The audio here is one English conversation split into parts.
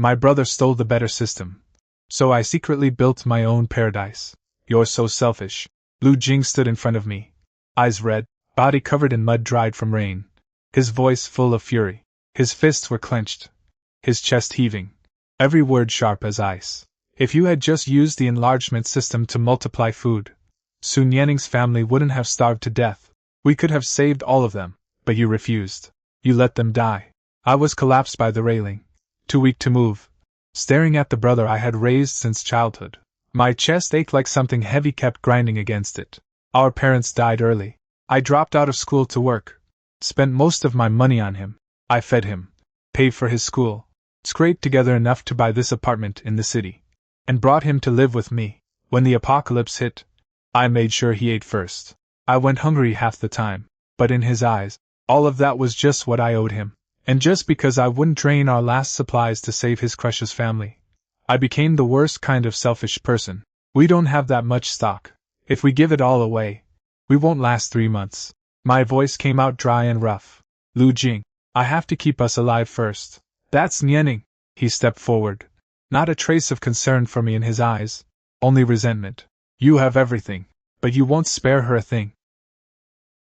My brother stole the better system. So I secretly built my own paradise. You're so selfish. Lu Jing stood in front of me. Eyes red, body covered in mud dried from rain. His voice full of fury. His fists were clenched. His chest heaving. Every word sharp as ice. If you had just used the enlargement system to multiply food, Sun Yanning's family wouldn't have starved to death. We could have saved all of them, but you refused. You let them die. I was collapsed by the railing, too weak to move, staring at the brother I had raised since childhood. My chest ached like something heavy kept grinding against it. Our parents died early. I dropped out of school to work, spent most of my money on him. I fed him, paid for his school, scraped together enough to buy this apartment in the city, and brought him to live with me. When the apocalypse hit, I made sure he ate first. I went hungry half the time, but in his eyes, all of that was just what I owed him. And just because I wouldn't drain our last supplies to save his precious family, I became the worst kind of selfish person. We don't have that much stock. If we give it all away, we won't last 3 months. My voice came out dry and rough. Lu Jing, I have to keep us alive first. That's Nianing. He stepped forward. Not a trace of concern for me in his eyes, only resentment. You have everything, but you won't spare her a thing.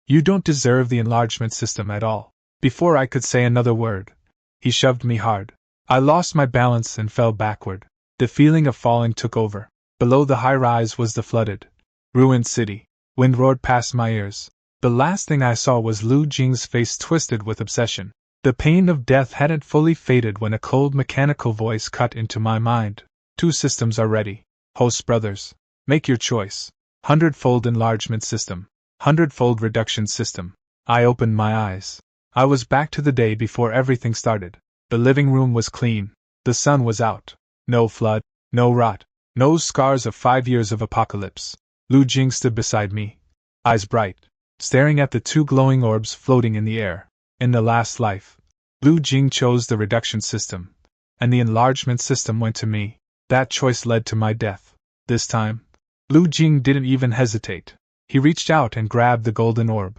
You don't deserve the enlargement system at all. Before I could say another word, he shoved me hard. I lost my balance and fell backward. The feeling of falling took over. Below the high-rise was the flooded, ruined city. Wind roared past my ears. The last thing I saw was Lu Jing's face twisted with obsession. The pain of death hadn't fully faded when a cold mechanical voice cut into my mind. 2 systems are ready. Host brothers, make your choice. 100-fold enlargement system. 100-fold reduction system. I opened my eyes. I was back to the day before everything started. The living room was clean. The sun was out. No flood, no rot, no scars of 5 years of apocalypse. Lu Jing stood beside me, eyes bright, staring at the 2 glowing orbs floating in the air. In the last life, Lu Jing chose the reduction system, and the enlargement system went to me. That choice led to my death. This time, Lu Jing didn't even hesitate. He reached out and grabbed the golden orb.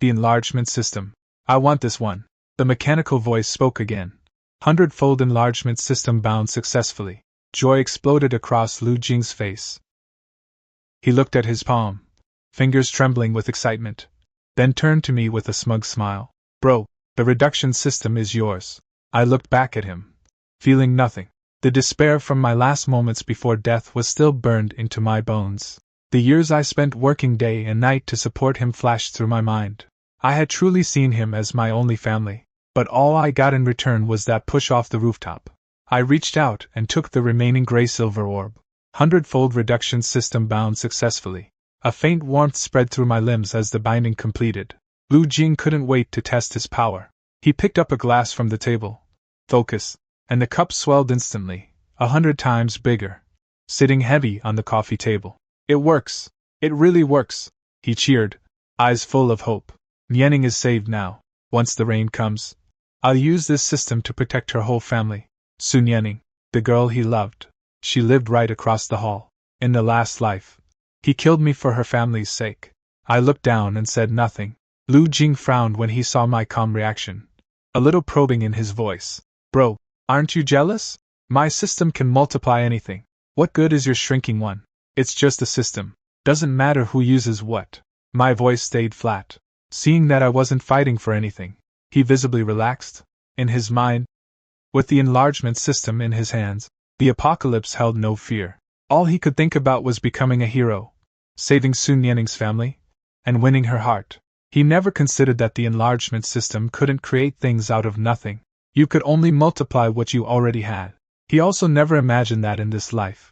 The enlargement system. I want this one. The mechanical voice spoke again. 100-fold enlargement system bound successfully. Joy exploded across Lu Jing's face. He looked at his palm, fingers trembling with excitement, then turned to me with a smug smile. Bro, the reduction system is yours. I looked back at him, feeling nothing. The despair from my last moments before death was still burned into my bones. The years I spent working day and night to support him flashed through my mind. I had truly seen him as my only family, but all I got in return was that push off the rooftop. I reached out and took the remaining gray-silver orb. 100-fold reduction system bound successfully. A faint warmth spread through my limbs as the binding completed. Lu Jing couldn't wait to test his power. He picked up a glass from the table. Focus, and the cup swelled instantly, 100 times bigger, sitting heavy on the coffee table. It works! It really works! He cheered, eyes full of hope. Nianing is saved now. Once the rain comes, I'll use this system to protect her whole family. Sun Yanning, the girl he loved. She lived right across the hall. In the last life, he killed me for her family's sake. I looked down and said nothing. Lu Jing frowned when he saw my calm reaction, a little probing in his voice. Bro, aren't you jealous? My system can multiply anything. What good is your shrinking one? It's just a system. Doesn't matter who uses what. My voice stayed flat. Seeing that I wasn't fighting for anything, he visibly relaxed. In his mind, with the enlargement system in his hands, the apocalypse held no fear. All he could think about was becoming a hero, saving Sun Yanning's family, and winning her heart. He never considered that the enlargement system couldn't create things out of nothing. You could only multiply what you already had. He also never imagined that in this life,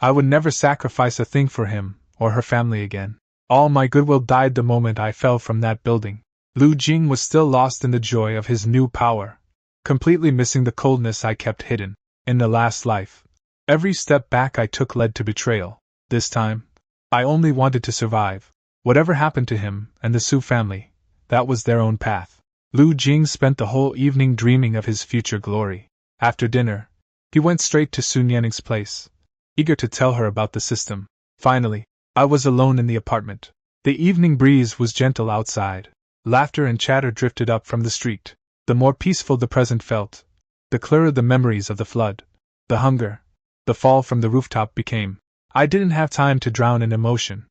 I would never sacrifice a thing for him or her family again. All my goodwill died the moment I fell from that building. Lu Jing was still lost in the joy of his new power, completely missing the coldness I kept hidden. In the last life, every step back I took led to betrayal. This time, I only wanted to survive. Whatever happened to him and the Su family, that was their own path. Lu Jing spent the whole evening dreaming of his future glory. After dinner, he went straight to Sun Yanning's place, eager to tell her about the system. Finally, I was alone in the apartment. The evening breeze was gentle outside. Laughter and chatter drifted up from the street. The more peaceful the present felt, the clearer the memories of the flood. The hunger, the fall from the rooftop became. I didn't have time to drown in emotion.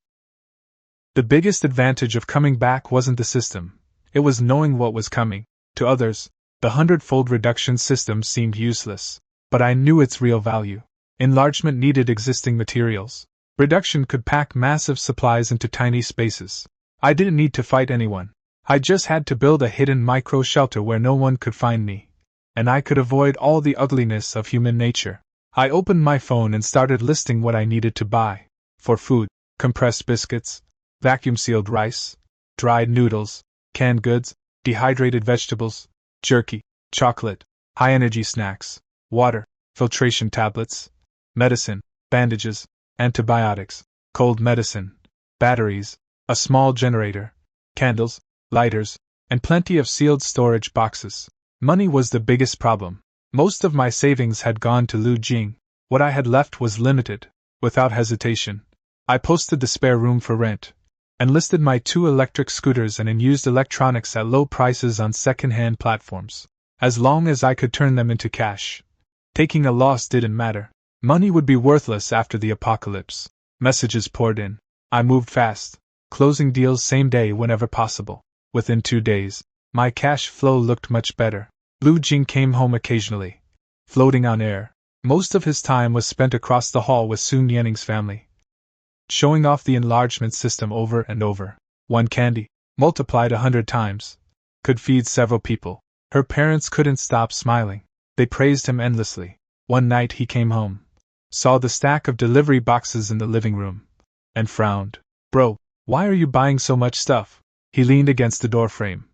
The biggest advantage of coming back wasn't the system, it was knowing what was coming. To others, the 100-fold reduction system seemed useless, but I knew its real value. Enlargement needed existing materials. Reduction could pack massive supplies into tiny spaces. I didn't need to fight anyone. I just had to build a hidden micro-shelter where no one could find me. And I could avoid all the ugliness of human nature. I opened my phone and started listing what I needed to buy. For food, compressed biscuits, vacuum-sealed rice, dried noodles, canned goods, dehydrated vegetables, jerky, chocolate, high-energy snacks, water, filtration tablets, medicine, bandages, antibiotics, cold medicine, batteries, a small generator, candles, lighters, and plenty of sealed storage boxes. Money was the biggest problem. Most of my savings had gone to Lu Jing. What I had left was limited. Without hesitation, I posted the spare room for rent, and listed my 2 electric scooters and unused electronics at low prices on second-hand platforms. As long as I could turn them into cash, taking a loss didn't matter. Money would be worthless after the apocalypse. Messages poured in. I moved fast, closing deals same day whenever possible. Within 2 days, my cash flow looked much better. Lu Jing came home occasionally, floating on air. Most of his time was spent across the hall with Sun Yanning's family, showing off the enlargement system over and over. One candy, multiplied 100 times, could feed several people. Her parents couldn't stop smiling. They praised him endlessly. One night he came home, saw the stack of delivery boxes in the living room, and frowned. "Bro, why are you buying so much stuff?" He leaned against the doorframe,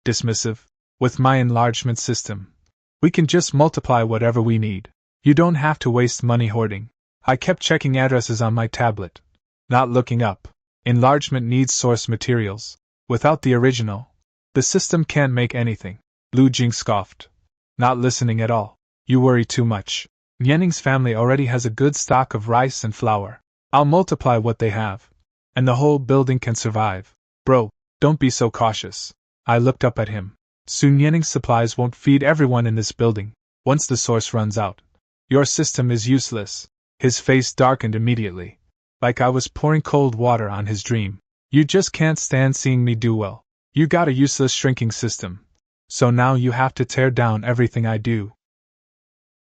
dismissive. "With my enlargement system, we can just multiply whatever we need. You don't have to waste money hoarding." I kept checking addresses on my tablet, not looking up. Enlargement needs source materials. Without the original, the system can't make anything. Lu Jing scoffed, not listening at all. "You worry too much. Yanning's family already has a good stock of rice and flour. I'll multiply what they have, and the whole building can survive." "Bro, don't be so cautious." I looked up at him. "Sun Yanning's supplies won't feed everyone in this building. Once the source runs out, your system is useless." His face darkened immediately, like I was pouring cold water on his dream. "You just can't stand seeing me do well. You got a useless shrinking system, so now you have to tear down everything I do."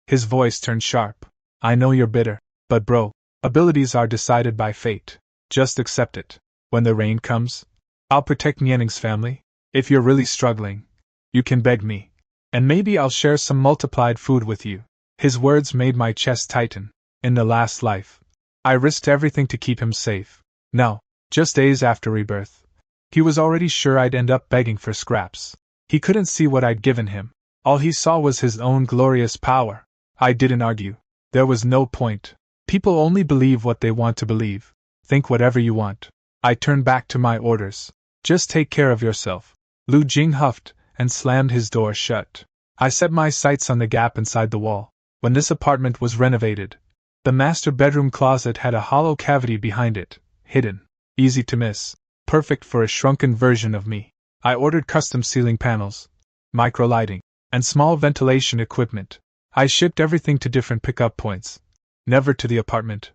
His voice turned sharp. "I know you're bitter, but bro, abilities are decided by fate. Just accept it. When the rain comes, I'll protect Yanning's family. If you're really struggling, you can beg me, and maybe I'll share some multiplied food with you." His words made my chest tighten. In the last life, I risked everything to keep him safe. Now, just days after Rebirth, he was already sure I'd end up begging for scraps. He couldn't see what I'd given him. All he saw was his own glorious power. I didn't argue. There was no point. People only believe what they want to believe. Think whatever you want. I turned back to my orders. "Just take care of yourself." Lu Jing huffed and slammed his door shut. I set my sights on the gap inside the wall. When this apartment was renovated, the master bedroom closet had a hollow cavity behind it, hidden, easy to miss, perfect for a shrunken version of me. I ordered custom ceiling panels, micro-lighting, and small ventilation equipment. I shipped everything to different pickup points, never to the apartment,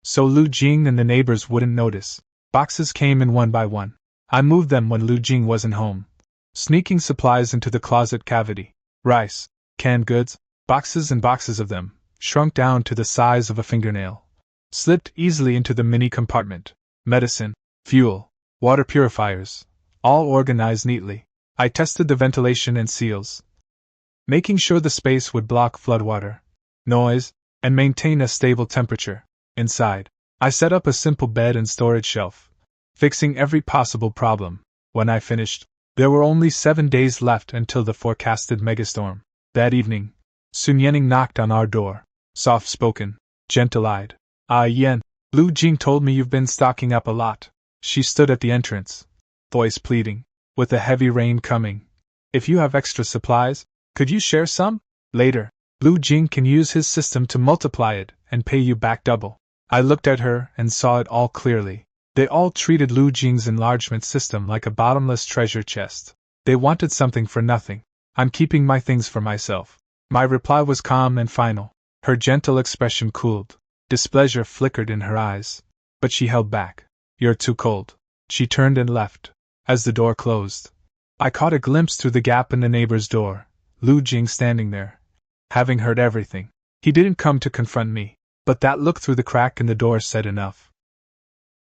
so Lu Jing and the neighbors wouldn't notice. Boxes came in one by one. I moved them when Lu Jing wasn't home, sneaking supplies into the closet cavity. Rice, canned goods, boxes and boxes of them, shrunk down to the size of a fingernail, slipped easily into the mini compartment. Medicine, fuel, water purifiers, all organized neatly. I tested the ventilation and seals, making sure the space would block floodwater, noise, and maintain a stable temperature. Inside, I set up a simple bed and storage shelf, fixing every possible problem. When I finished, there were only 7 days left until the forecasted megastorm. That evening, Sun Yanning knocked on our door, soft-spoken, gentle-eyed. "Ah, Yan, Lu Jing told me you've been stocking up a lot." She stood at the entrance, voice pleading. "With the heavy rain coming, if you have extra supplies, could you share some? Later, Lu Jing can use his system to multiply it and pay you back double." I looked at her and saw it all clearly. They all treated Lu Jing's enlargement system like a bottomless treasure chest. They wanted something for nothing. "I'm keeping my things for myself." My reply was calm and final. Her gentle expression cooled. Displeasure flickered in her eyes. But she held back. "You're too cold." She turned and left. As the door closed, I caught a glimpse through the gap in the neighbor's door, Lu Jing standing there, having heard everything. He didn't come to confront me, but that look through the crack in the door said enough.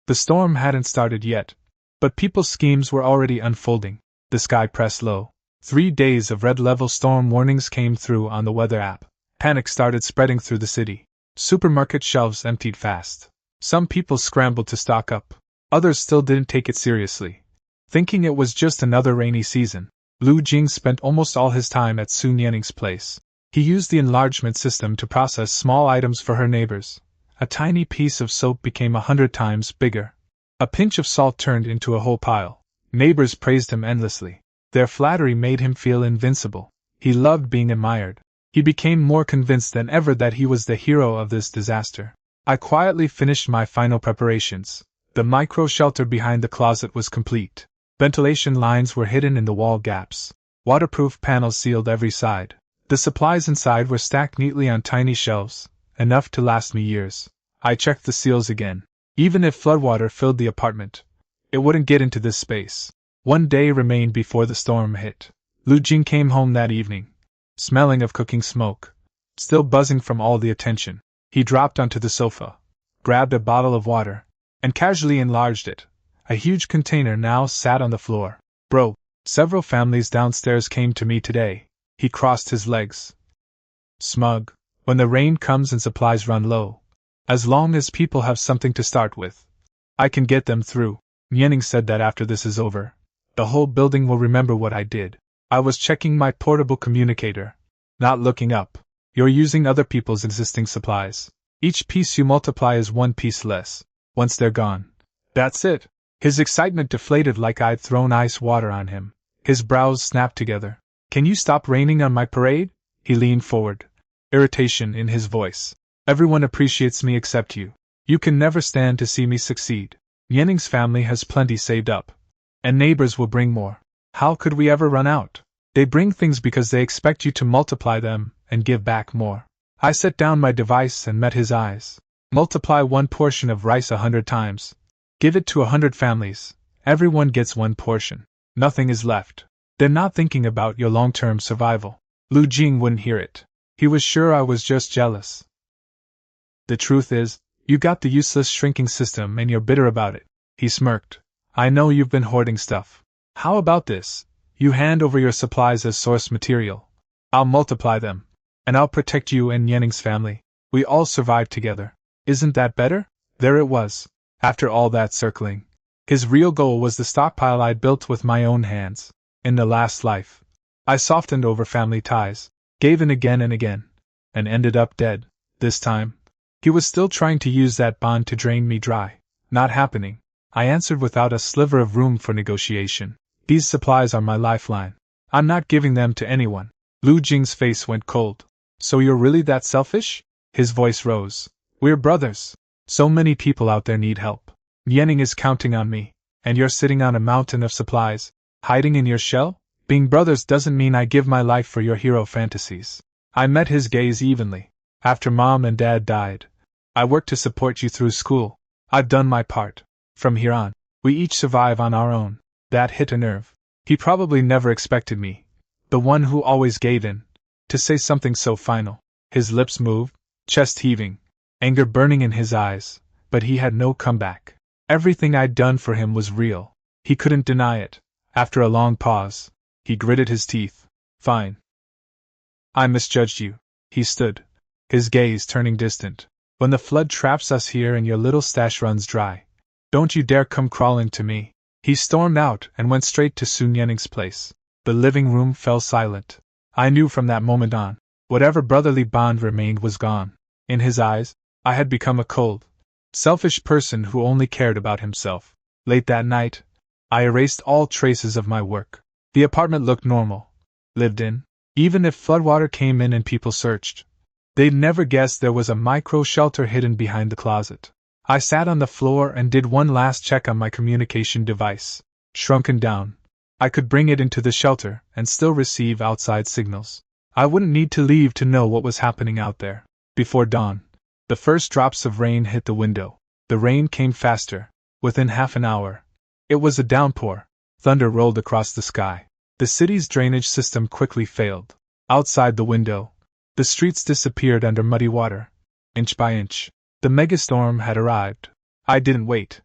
The storm hadn't started yet, but people's schemes were already unfolding. The sky pressed low. 3 days of red-level storm warnings came through on the weather app. Panic started spreading through the city. Supermarket shelves emptied fast. Some people scrambled to stock up. Others still didn't take it seriously, thinking it was just another rainy season. Lu Jing spent almost all his time at Sun Yaning's place. He used the enlargement system to process small items for her neighbors. A tiny piece of soap became 100 times bigger. A pinch of salt turned into a whole pile. Neighbors praised him endlessly. Their flattery made him feel invincible. He loved being admired. He became more convinced than ever that he was the hero of this disaster. I quietly finished my final preparations. The micro-shelter behind the closet was complete. Ventilation lines were hidden in the wall gaps. Waterproof panels sealed every side. The supplies inside were stacked neatly on tiny shelves, enough to last me years. I checked the seals again. Even if floodwater filled the apartment, it wouldn't get into this space. 1 day remained before the storm hit. Lu Jing came home that evening, smelling of cooking smoke, still buzzing from all the attention. He dropped onto the sofa, grabbed a bottle of water, and casually enlarged it. A huge container now sat on the floor. "Bro, several families downstairs came to me today." He crossed his legs. "Smug. When the rain comes and supplies run low. As long as people have something to start with, I can get them through." Yanning said that after this is over, the whole building will remember what I did. I was checking my portable communicator, not looking up. "You're using other people's existing supplies. Each piece you multiply is 1 piece less. Once they're gone, that's it." His excitement deflated like I'd thrown ice water on him. His brows snapped together. "Can you stop raining on my parade?" He leaned forward, irritation in his voice. "Everyone appreciates me except you. You can never stand to see me succeed. Yanning's family has plenty saved up, and neighbors will bring more. How could we ever run out? They bring things because they expect you to multiply them and give back more." I set down my device and met his eyes. "Multiply 1 portion of rice 100 times. Give it to 100 families. Everyone gets 1 portion. Nothing is left. They're not thinking about your long-term survival." Lu Jing wouldn't hear it. He was sure I was just jealous. "The truth is, you got the useless shrinking system and you're bitter about it." He smirked. "I know you've been hoarding stuff. How about this? You hand over your supplies as source material. I'll multiply them, and I'll protect you and Yanning's family. We all survive together. Isn't that better?" There it was. After all that circling, his real goal was the stockpile I'd built with my own hands. In the last life, I softened over family ties, gave in again and again, and ended up dead. This time, he was still trying to use that bond to drain me dry. "Not happening," I answered without a sliver of room for negotiation. "These supplies are my lifeline. I'm not giving them to anyone." Lu Jing's face went cold. "So you're really that selfish?" His voice rose. "We're brothers. So many people out there need help. Yanning is counting on me, and you're sitting on a mountain of supplies, hiding in your shell? Being brothers doesn't mean I give my life for your hero fantasies." I met his gaze evenly. "After Mom and Dad died, I worked to support you through school. I've done my part. From here on, we each survive on our own." That hit a nerve. He probably never expected me, the one who always gave in, to say something so final. His lips moved, chest heaving, anger burning in his eyes, but he had no comeback. Everything I'd done for him was real. He couldn't deny it. After a long pause, he gritted his teeth. "Fine. I misjudged you." He stood, his gaze turning distant. "When the flood traps us here and your little stash runs dry, don't you dare come crawling to me." He stormed out and went straight to Sun Yanning's place. The living room fell silent. I knew from that moment on, whatever brotherly bond remained was gone. In his eyes, I had become a cold, selfish person who only cared about himself. Late that night, I erased all traces of my work. The apartment looked normal. Lived in. Even if floodwater came in and people searched, they'd never guess there was a micro-shelter hidden behind the closet. I sat on the floor and did one last check on my communication device. Shrunken down, I could bring it into the shelter and still receive outside signals. I wouldn't need to leave to know what was happening out there. Before dawn, the first drops of rain hit the window. The rain came faster. Within half an hour, it was a downpour. Thunder rolled across the sky. The city's drainage system quickly failed. Outside the window, the streets disappeared under muddy water. Inch by inch, the megastorm had arrived. I didn't wait.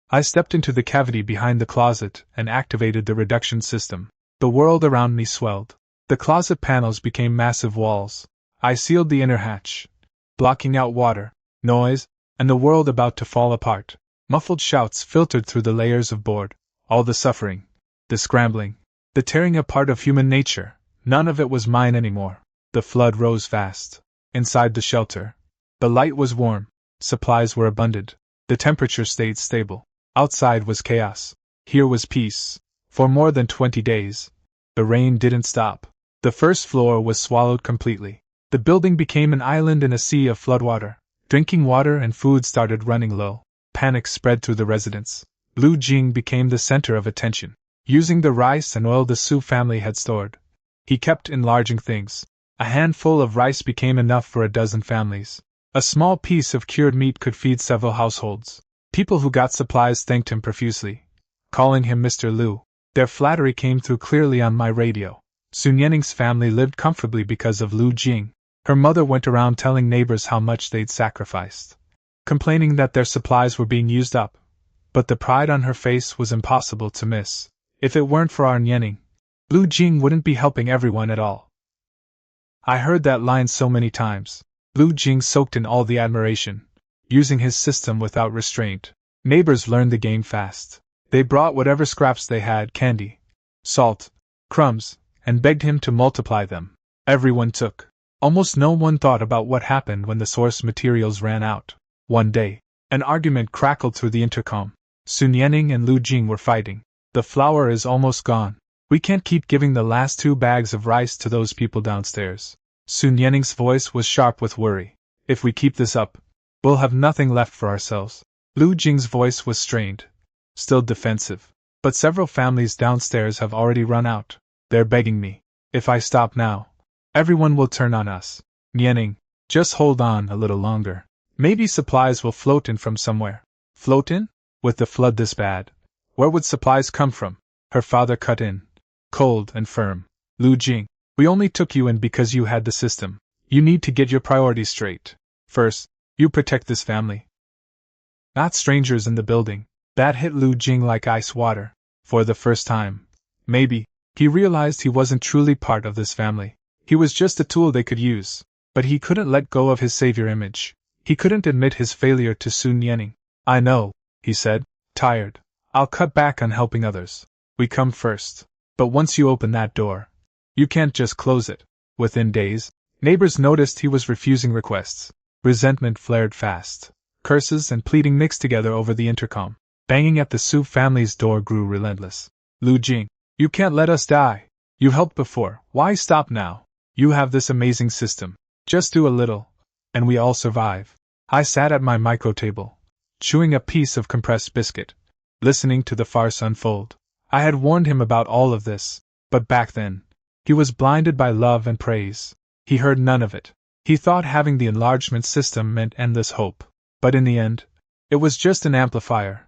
I stepped into the cavity behind the closet and activated the reduction system. The world around me swelled. The closet panels became massive walls. I sealed the inner hatch, blocking out water, noise, and the world about to fall apart. Muffled shouts filtered through the layers of board. All the suffering, the scrambling, the tearing apart of human nature, none of it was mine anymore. The flood rose fast. Inside the shelter, the light was warm, supplies were abundant, the temperature stayed stable. Outside was chaos. Here was peace. For more than 20 days. The rain didn't stop. The first floor was swallowed completely. The building became an island in a sea of floodwater. Drinking water and food started running low. Panic spread through the residence. Lu Jing became the center of attention. Using the rice and oil the Su family had stored, he kept enlarging things. A handful of rice became enough for a dozen families. A small piece of cured meat could feed several households. People who got supplies thanked him profusely, calling him Mr. Lu. Their flattery came through clearly on my radio. Sun Yanning's family lived comfortably because of Lu Jing. Her mother went around telling neighbors how much they'd sacrificed, complaining that their supplies were being used up. But the pride on her face was impossible to miss. If it weren't for our Yanning, Lu Jing wouldn't be helping everyone at all. I heard that line so many times. Lu Jing soaked in all the admiration, using his system without restraint. Neighbors learned the game fast. They brought whatever scraps they had, candy, salt, crumbs, and begged him to multiply them. Everyone took. Almost no one thought about what happened when the source materials ran out. One day, an argument crackled through the intercom. Sun Yanning and Lu Jing were fighting. The flour is almost gone. We can't keep giving the last 2 bags of rice to those people downstairs. Sun Yanning's voice was sharp with worry. If we keep this up, we'll have nothing left for ourselves. Lu Jing's voice was strained, still defensive. But several families downstairs have already run out. They're begging me. If I stop now, everyone will turn on us. Yanning, just hold on a little longer. Maybe supplies will float in from somewhere. Float in? With the flood this bad, where would supplies come from? Her father cut in, cold and firm. Lu Jing, we only took you in because you had the system. You need to get your priorities straight. First, you protect this family. Not strangers in the building. That hit Lu Jing like ice water. For the first time, maybe, he realized he wasn't truly part of this family. He was just a tool they could use. But he couldn't let go of his savior image. He couldn't admit his failure to Sun Yanning. I know, he said, tired. I'll cut back on helping others. We come first. But once you open that door, you can't just close it. Within days, neighbors noticed he was refusing requests. Resentment flared fast. Curses and pleading mixed together over the intercom. Banging at the Su family's door grew relentless. Lu Jing, you can't let us die. You helped before. Why stop now? You have this amazing system. Just do a little, and we all survive. I sat at my micro table, chewing a piece of compressed biscuit, listening to the farce unfold. I had warned him about all of this, but back then, he was blinded by love and praise. He heard none of it. He thought having the enlargement system meant endless hope. But in the end, it was just an amplifier,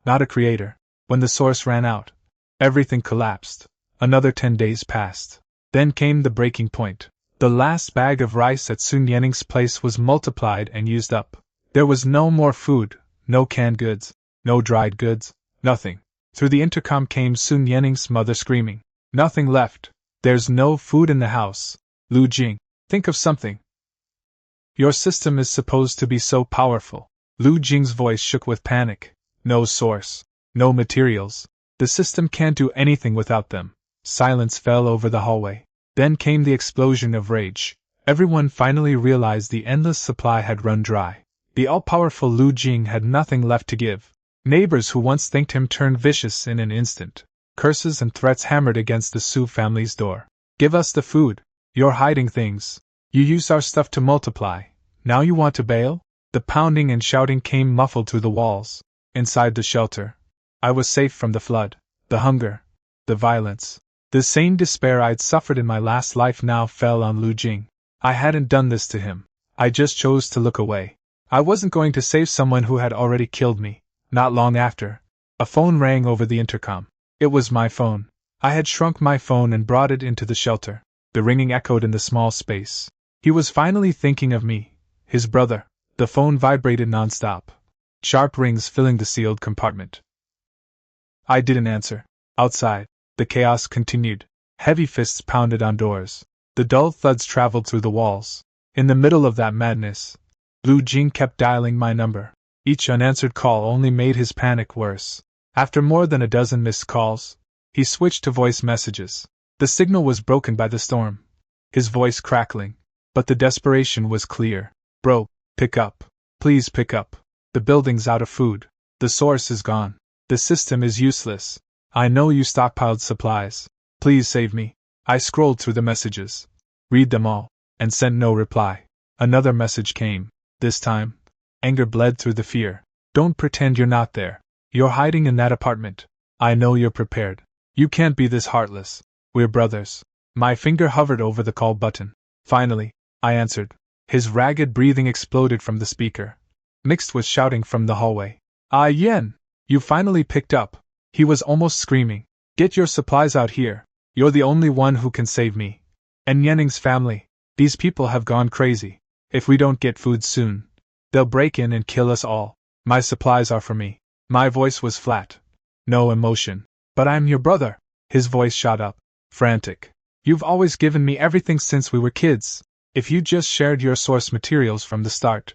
not a creator. When the source ran out, everything collapsed. Another 10 days passed. Then came the breaking point. The last bag of rice at Sun Yanning's place was multiplied and used up. There was no more food, no canned goods, no dried goods, nothing. Through the intercom came Sun Yanning's mother screaming. Nothing left. There's no food in the house. Lu Jing, think of something. Your system is supposed to be so powerful. Lu Jing's voice shook with panic. No source. No materials. The system can't do anything without them. Silence fell over the hallway. Then came the explosion of rage. Everyone finally realized the endless supply had run dry. The all-powerful Lu Jing had nothing left to give. Neighbors who once thanked him turned vicious in an instant. Curses and threats hammered against the Su family's door. Give us the food. You're hiding things. You used our stuff to multiply. Now you want to bail? The pounding and shouting came muffled through the walls. Inside the shelter, I was safe from the flood, the hunger, the violence. The same despair I'd suffered in my last life now fell on Lu Jing. I hadn't done this to him. I just chose to look away. I wasn't going to save someone who had already killed me. Not long after, a phone rang over the intercom. It was my phone. I had shrunk my phone and brought it into the shelter. The ringing echoed in the small space. He was finally thinking of me, his brother. The phone vibrated nonstop, sharp rings filling the sealed compartment. I didn't answer. Outside, the chaos continued. Heavy fists pounded on doors. The dull thuds traveled through the walls. In the middle of that madness, Lu Jing kept dialing my number. Each unanswered call only made his panic worse. After more than a dozen missed calls, he switched to voice messages. The signal was broken by the storm, his voice crackling, but the desperation was clear. Bro, pick up. Please pick up. The building's out of food. The source is gone. The system is useless. I know you stockpiled supplies. Please save me. I scrolled through the messages, read them all, and sent no reply. Another message came. This time, anger bled through the fear. Don't pretend you're not there. You're hiding in that apartment. I know you're prepared. You can't be this heartless. We're brothers. My finger hovered over the call button. Finally, I answered. His ragged breathing exploded from the speaker, mixed with shouting from the hallway. Ah, Yen! You finally picked up. He was almost screaming. Get your supplies out here. You're the only one who can save me. And Yenning's family. These people have gone crazy. If we don't get food soon, they'll break in and kill us all. My supplies are for me. My voice was flat. No emotion. But I'm your brother. His voice shot up, frantic. You've always given me everything since we were kids. If you just shared your source materials from the start,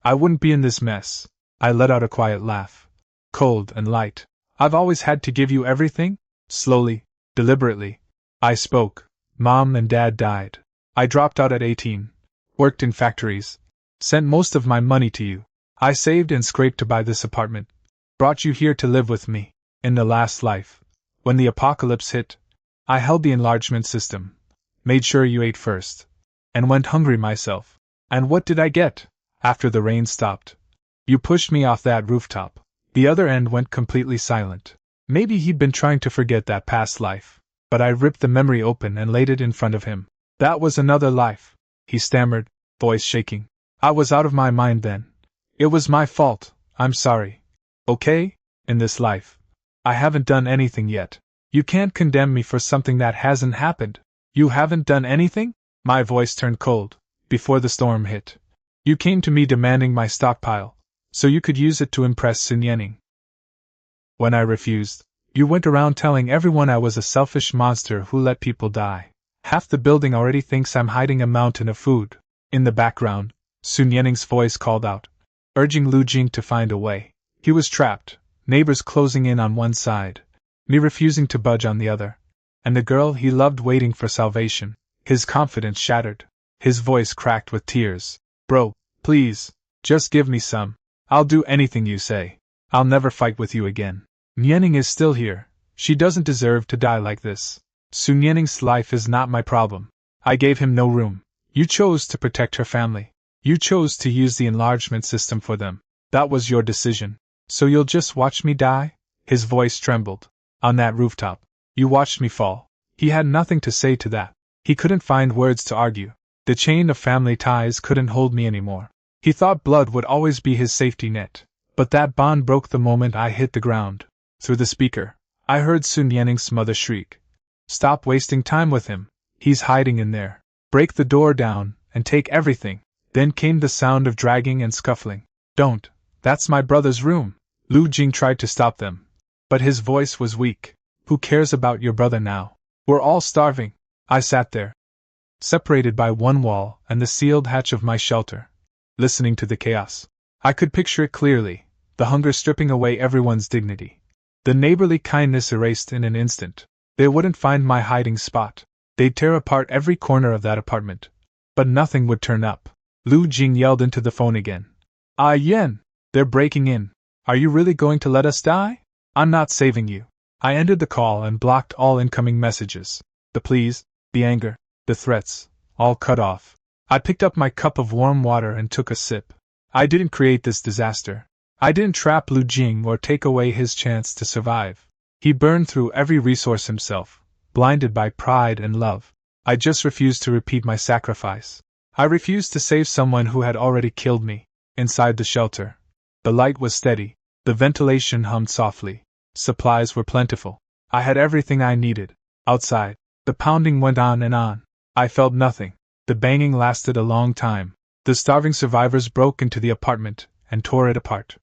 I wouldn't be in this mess. I let out a quiet laugh. Cold and light. I've always had to give you everything? Slowly, deliberately, I spoke. Mom and Dad died. I dropped out at 18. Worked in factories. Sent most of my money to you. I saved and scraped to buy this apartment. Brought you here to live with me. In the last life, when the apocalypse hit, I held the enlargement system. Made sure you ate first. And went hungry myself. And what did I get? After the rain stopped, you pushed me off that rooftop. The other end went completely silent. Maybe he'd been trying to forget that past life, but I ripped the memory open and laid it in front of him. That was another life, he stammered, voice shaking. I was out of my mind then. It was my fault. I'm sorry. Okay? In this life, I haven't done anything yet. You can't condemn me for something that hasn't happened. You haven't done anything? My voice turned cold. Before the storm hit, you came to me demanding my stockpile, so you could use it to impress Sun Yanning. When I refused, you went around telling everyone I was a selfish monster who let people die. Half the building already thinks I'm hiding a mountain of food. In the background, Sun Yanning's voice called out, urging Lu Jing to find a way. He was trapped, neighbors closing in on one side, me refusing to budge on the other, and the girl he loved waiting for salvation. His confidence shattered. His voice cracked with tears. Bro, please, just give me some. I'll do anything you say. I'll never fight with you again. Yanning is still here. She doesn't deserve to die like this. Sun Yanning's life is not my problem. I gave him no room. You chose to protect her family. You chose to use the enlargement system for them. That was your decision. So you'll just watch me die? His voice trembled. On that rooftop, you watched me fall. He had nothing to say to that. He couldn't find words to argue. The chain of family ties couldn't hold me anymore. He thought blood would always be his safety net. But that bond broke the moment I hit the ground. Through the speaker, I heard Sun Yanning's mother shriek. Stop wasting time with him. He's hiding in there. Break the door down, and take everything. Then came the sound of dragging and scuffling. Don't. That's my brother's room. Lu Jing tried to stop them, but his voice was weak. Who cares about your brother now? We're all starving. I sat there, separated by one wall and the sealed hatch of my shelter, listening to the chaos. I could picture it clearly, the hunger stripping away everyone's dignity. The neighborly kindness erased in an instant. They wouldn't find my hiding spot. They'd tear apart every corner of that apartment. But nothing would turn up. Lu Jing yelled into the phone again. Ah, Yen! They're breaking in. Are you really going to let us die? I'm not saving you. I ended the call and blocked all incoming messages. The pleas, the anger, the threats, all cut off. I picked up my cup of warm water and took a sip. I didn't create this disaster. I didn't trap Lu Jing or take away his chance to survive. He burned through every resource himself, blinded by pride and love. I just refused to repeat my sacrifice. I refused to save someone who had already killed me. Inside the shelter, the light was steady, the ventilation hummed softly, supplies were plentiful. I had everything I needed. Outside, the pounding went on and on. I felt nothing. The banging lasted a long time. The starving survivors broke into the apartment and tore it apart.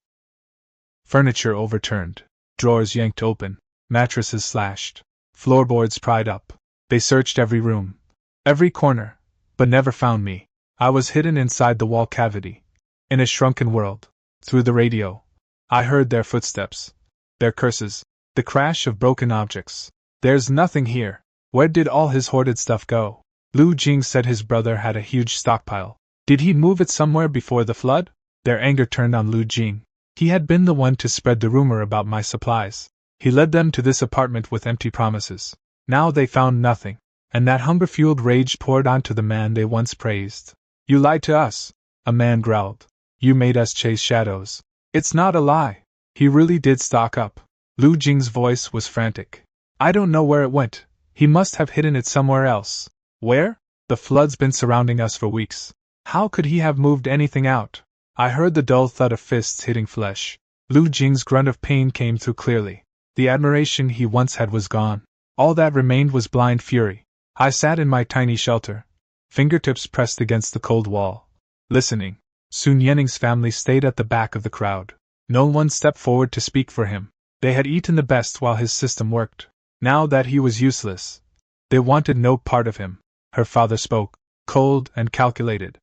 Furniture overturned, drawers yanked open, mattresses slashed, floorboards pried up. They searched every room, every corner, but never found me. I was hidden inside the wall cavity, in a shrunken world. Through the radio, I heard their footsteps, their curses, the crash of broken objects. There's nothing here. Where did all his hoarded stuff go? Lu Jing said his brother had a huge stockpile. Did he move it somewhere before the flood? Their anger turned on Lu Jing. He had been the one to spread the rumor about my supplies. He led them to this apartment with empty promises. Now they found nothing, and that hunger-fueled rage poured onto the man they once praised. You lied to us, a man growled. You made us chase shadows. It's not a lie. He really did stock up. Lu Jing's voice was frantic. I don't know where it went. He must have hidden it somewhere else. Where? The flood's been surrounding us for weeks. How could he have moved anything out? I heard the dull thud of fists hitting flesh. Lu Jing's grunt of pain came through clearly. The admiration he once had was gone. All that remained was blind fury. I sat in my tiny shelter, fingertips pressed against the cold wall, listening. Sun Yenning's family stayed at the back of the crowd. No one stepped forward to speak for him. They had eaten the best while his system worked. Now that he was useless, they wanted no part of him. Her father spoke, cold and calculated.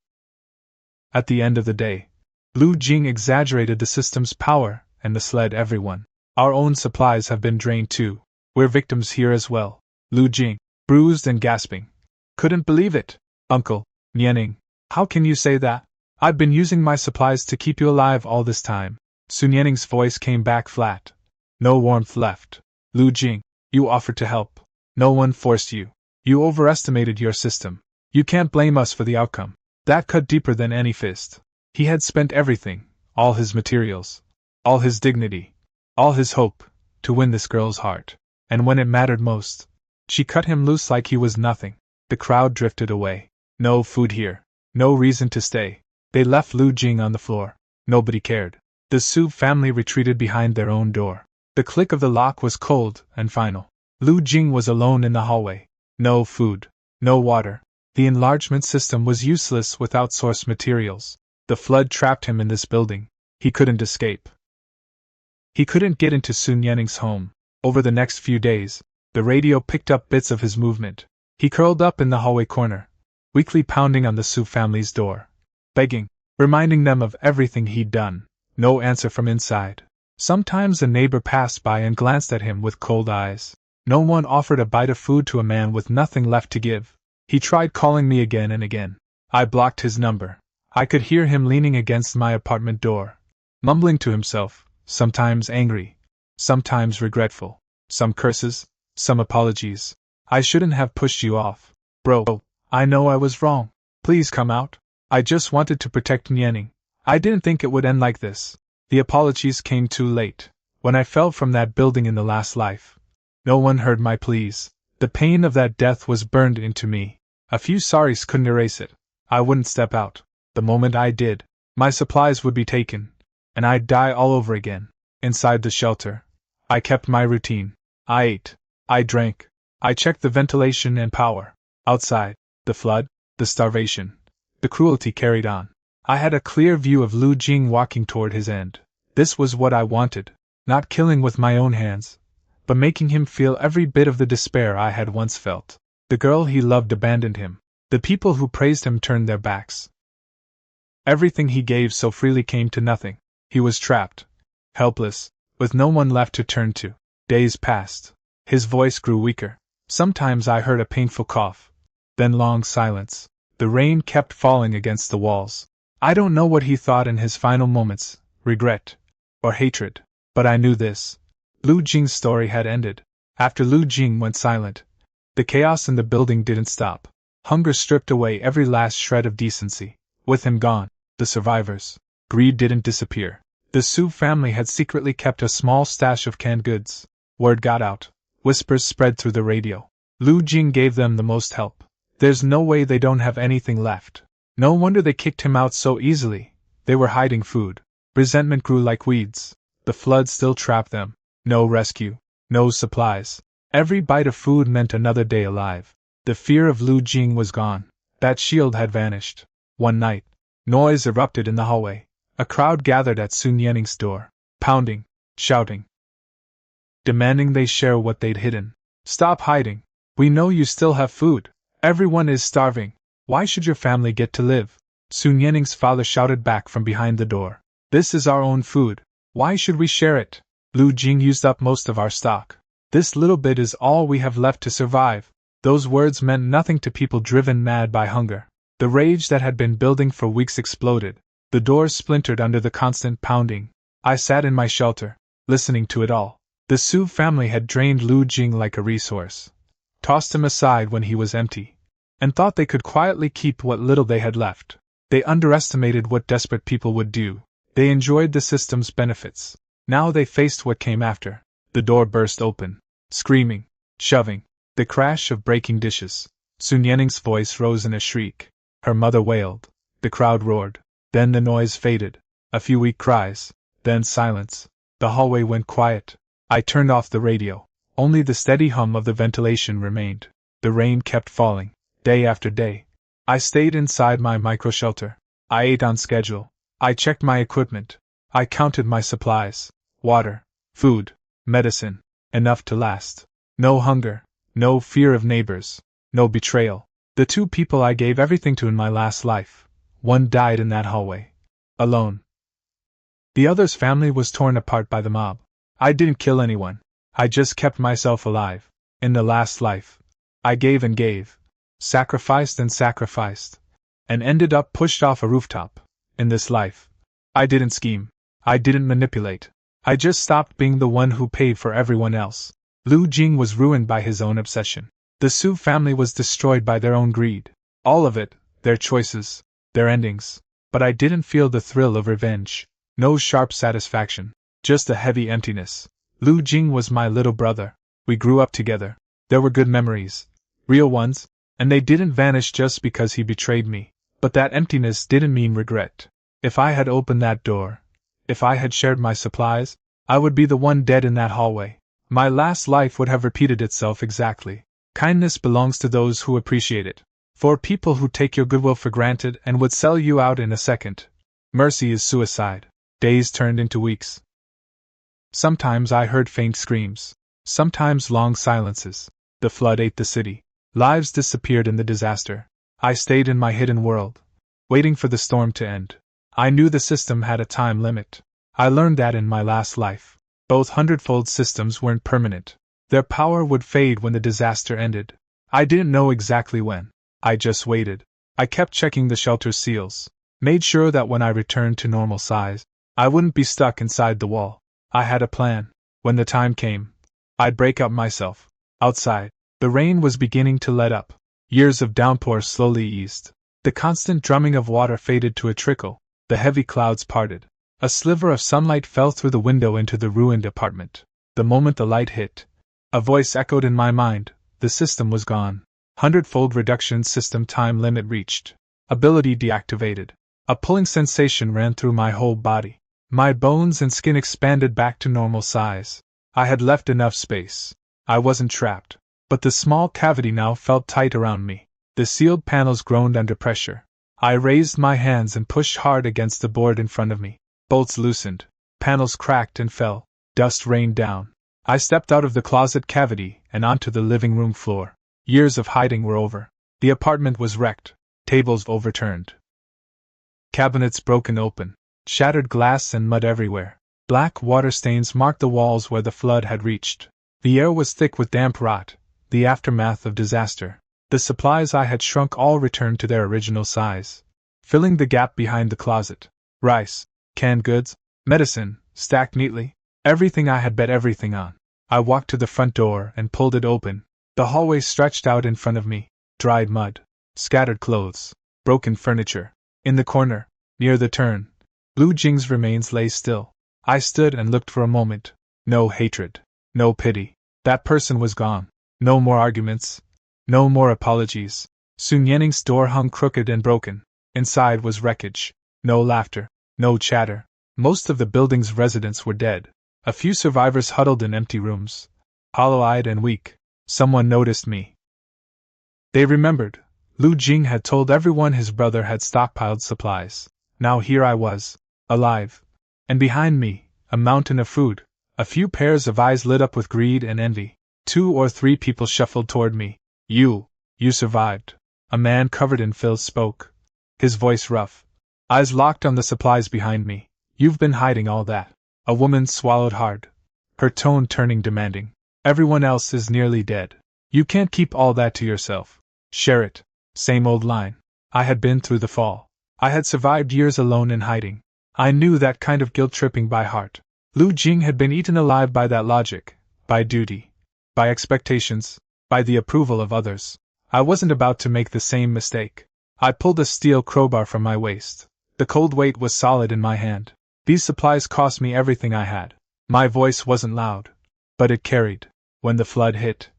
At the end of the day, Lu Jing exaggerated the system's power and misled everyone. Our own supplies have been drained too. We're victims here as well. Lu Jing, bruised and gasping. Couldn't believe it. Uncle, Nianing, how can you say that? I've been using my supplies to keep you alive all this time. Sun Yenning's voice came back flat. No warmth left. Lu Jing, you offered to help. No one forced you. You overestimated your system. You can't blame us for the outcome. That cut deeper than any fist. He had spent everything, all his materials, all his dignity, all his hope, to win this girl's heart. And when it mattered most, she cut him loose like he was nothing. The crowd drifted away. No food here. No reason to stay. They left Lu Jing on the floor. Nobody cared. The Su family retreated behind their own door. The click of the lock was cold and final. Lu Jing was alone in the hallway. No food. No water. The enlargement system was useless without source materials. The flood trapped him in this building. He couldn't escape. He couldn't get into Sun Yenning's home. Over the next few days, the radio picked up bits of his movement. He curled up in the hallway corner, weakly pounding on the Su family's door, begging, reminding them of everything he'd done. No answer from inside. Sometimes a neighbor passed by and glanced at him with cold eyes. No one offered a bite of food to a man with nothing left to give. He tried calling me again and again. I blocked his number. I could hear him leaning against my apartment door, mumbling to himself, sometimes angry, sometimes regretful, some curses, some apologies. I shouldn't have pushed you off. Bro, I know I was wrong. Please come out. I just wanted to protect Nianing. I didn't think it would end like this. The apologies came too late. When I fell from that building in the last life, no one heard my pleas. The pain of that death was burned into me. A few sorries couldn't erase it. I wouldn't step out. The moment I did, my supplies would be taken, and I'd die all over again. Inside the shelter, I kept my routine. I ate. I drank. I checked the ventilation and power. Outside, the flood, the starvation, the cruelty carried on. I had a clear view of Lu Jing walking toward his end. This was what I wanted. Not killing with my own hands, but making him feel every bit of the despair I had once felt. The girl he loved abandoned him. The people who praised him turned their backs. Everything he gave so freely came to nothing. He was trapped, helpless, with no one left to turn to. Days passed. His voice grew weaker. Sometimes I heard a painful cough. Then long silence. The rain kept falling against the walls. I don't know what he thought in his final moments, regret or hatred, but I knew this. Lu Jing's story had ended. After Lu Jing went silent, the chaos in the building didn't stop. Hunger stripped away every last shred of decency. With him gone, the survivors' greed didn't disappear. The Su family had secretly kept a small stash of canned goods. Word got out. Whispers spread through the radio. Lu Jing gave them the most help. There's no way they don't have anything left. No wonder they kicked him out so easily. They were hiding food. Resentment grew like weeds. The flood still trapped them. No rescue. No supplies. Every bite of food meant another day alive. The fear of Lu Jing was gone. That shield had vanished. One night, noise erupted in the hallway. A crowd gathered at Sun Yanning's door, pounding, shouting, demanding they share what they'd hidden. Stop hiding. We know you still have food. Everyone is starving. Why should your family get to live? Sun Yanning's father shouted back from behind the door. This is our own food. Why should we share it? Lu Jing used up most of our stock. This little bit is all we have left to survive. Those words meant nothing to people driven mad by hunger. The rage that had been building for weeks exploded. The doors splintered under the constant pounding. I sat in my shelter, listening to it all. The Su family had drained Lu Jing like a racehorse, tossed him aside when he was empty, and thought they could quietly keep what little they had left. They underestimated what desperate people would do. They enjoyed the system's benefits. Now they faced what came after. The door burst open. Screaming, shoving, the crash of breaking dishes. Sun Yanning's voice rose in a shriek. Her mother wailed. The crowd roared. Then the noise faded. A few weak cries. Then silence. The hallway went quiet. I turned off the radio. Only the steady hum of the ventilation remained. The rain kept falling, day after day. I stayed inside my micro-shelter. I ate on schedule. I checked my equipment. I counted my supplies. Water, food, medicine. Enough to last. No hunger. No fear of neighbors. No betrayal. The two people I gave everything to in my last life. One died in that hallway. Alone. The other's family was torn apart by the mob. I didn't kill anyone. I just kept myself alive. In the last life, I gave and gave, sacrificed and sacrificed, and ended up pushed off a rooftop. In this life, I didn't scheme. I didn't manipulate. I just stopped being the one who paid for everyone else. Lu Jing was ruined by his own obsession. The Su family was destroyed by their own greed. All of it, their choices, their endings. But I didn't feel the thrill of revenge. No sharp satisfaction. Just a heavy emptiness. Lu Jing was my little brother. We grew up together. There were good memories. Real ones. And they didn't vanish just because he betrayed me. But that emptiness didn't mean regret. If I had opened that door, if I had shared my supplies, I would be the one dead in that hallway. My last life would have repeated itself exactly. Kindness belongs to those who appreciate it. For people who take your goodwill for granted and would sell you out in a second. Mercy is suicide. Days turned into weeks. Sometimes I heard faint screams. Sometimes long silences. The flood ate the city. Lives disappeared in the disaster. I stayed in my hidden world, waiting for the storm to end. I knew the system had a time limit. I learned that in my last life. Both hundredfold systems weren't permanent. Their power would fade when the disaster ended. I didn't know exactly when. I just waited. I kept checking the shelter's seals. Made sure that when I returned to normal size, I wouldn't be stuck inside the wall. I had a plan. When the time came, I'd break out myself. Outside, the rain was beginning to let up. Years of downpour slowly eased. The constant drumming of water faded to a trickle. The heavy clouds parted. A sliver of sunlight fell through the window into the ruined apartment. The moment the light hit, a voice echoed in my mind. The system was gone. Hundredfold reduction system time limit reached. Ability deactivated. A pulling sensation ran through my whole body. My bones and skin expanded back to normal size. I had left enough space. I wasn't trapped. But the small cavity now felt tight around me. The sealed panels groaned under pressure. I raised my hands and pushed hard against the board in front of me. Bolts loosened. Panels cracked and fell. Dust rained down. I stepped out of the closet cavity and onto the living room floor. Years of hiding were over. The apartment was wrecked. Tables overturned. Cabinets broken open. Shattered glass and mud everywhere. Black water stains marked the walls where the flood had reached. The air was thick with damp rot, the aftermath of disaster. The supplies I had shrunk all returned to their original size, filling the gap behind the closet. Rice, canned goods, medicine, stacked neatly. Everything I had bet everything on. I walked to the front door and pulled it open. The hallway stretched out in front of me. Dried mud, scattered clothes, broken furniture. In the corner, near the turn, Lu Jing's remains lay still. I stood and looked for a moment. No hatred. No pity. That person was gone. No more arguments. No more apologies. Sun Yanning's door hung crooked and broken. Inside was wreckage. No laughter. No chatter. Most of the building's residents were dead. A few survivors huddled in empty rooms. Hollow-eyed and weak. Someone noticed me. They remembered. Lu Jing had told everyone his brother had stockpiled supplies. Now here I was. Alive. And behind me, a mountain of food. A few pairs of eyes lit up with greed and envy. 2 or 3 people shuffled toward me. You survived. A man covered in filth spoke. His voice rough. Eyes locked on the supplies behind me. You've been hiding all that. A woman swallowed hard. Her tone turning demanding. Everyone else is nearly dead. You can't keep all that to yourself. Share it. Same old line. I had been through the fall. I had survived years alone in hiding. I knew that kind of guilt-tripping by heart. Lu Jing had been eaten alive by that logic, by duty, by expectations, by the approval of others. I wasn't about to make the same mistake. I pulled a steel crowbar from my waist. The cold weight was solid in my hand. These supplies cost me everything I had. My voice wasn't loud, but it carried. When the flood hit,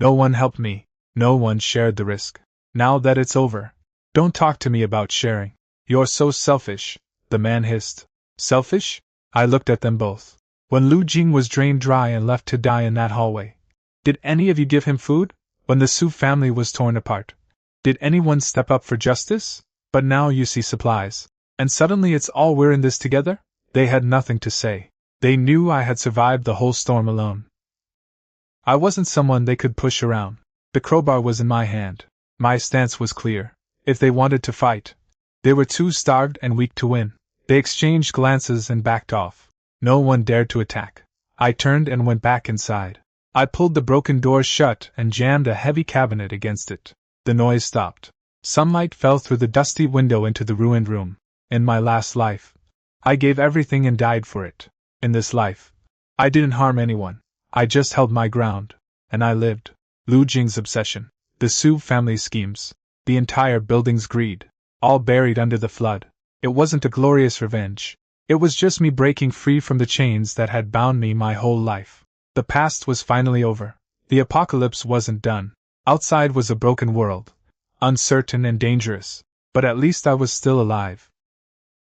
no one helped me. No one shared the risk. Now that it's over, don't talk to me about sharing. You're so selfish, the man hissed. Selfish? I looked at them both. When Lu Jing was drained dry and left to die in that hallway, did any of you give him food? When the Su family was torn apart, did anyone step up for justice? But now you see supplies, and suddenly it's all we're in this together? They had nothing to say. They knew I had survived the whole storm alone. I wasn't someone they could push around. The crowbar was in my hand. My stance was clear. If they wanted to fight, they were too starved and weak to win. They exchanged glances and backed off. No one dared to attack. I turned and went back inside. I pulled the broken door shut and jammed a heavy cabinet against it. The noise stopped. Sunlight fell through the dusty window into the ruined room. In my last life, I gave everything and died for it. In this life, I didn't harm anyone. I just held my ground. And I lived. Lu Jing's obsession, the Su family's schemes, the entire building's greed, all buried under the flood. It wasn't a glorious revenge. It was just me breaking free from the chains that had bound me my whole life. The past was finally over. The apocalypse wasn't done. Outside was a broken world, uncertain and dangerous, but at least I was still alive.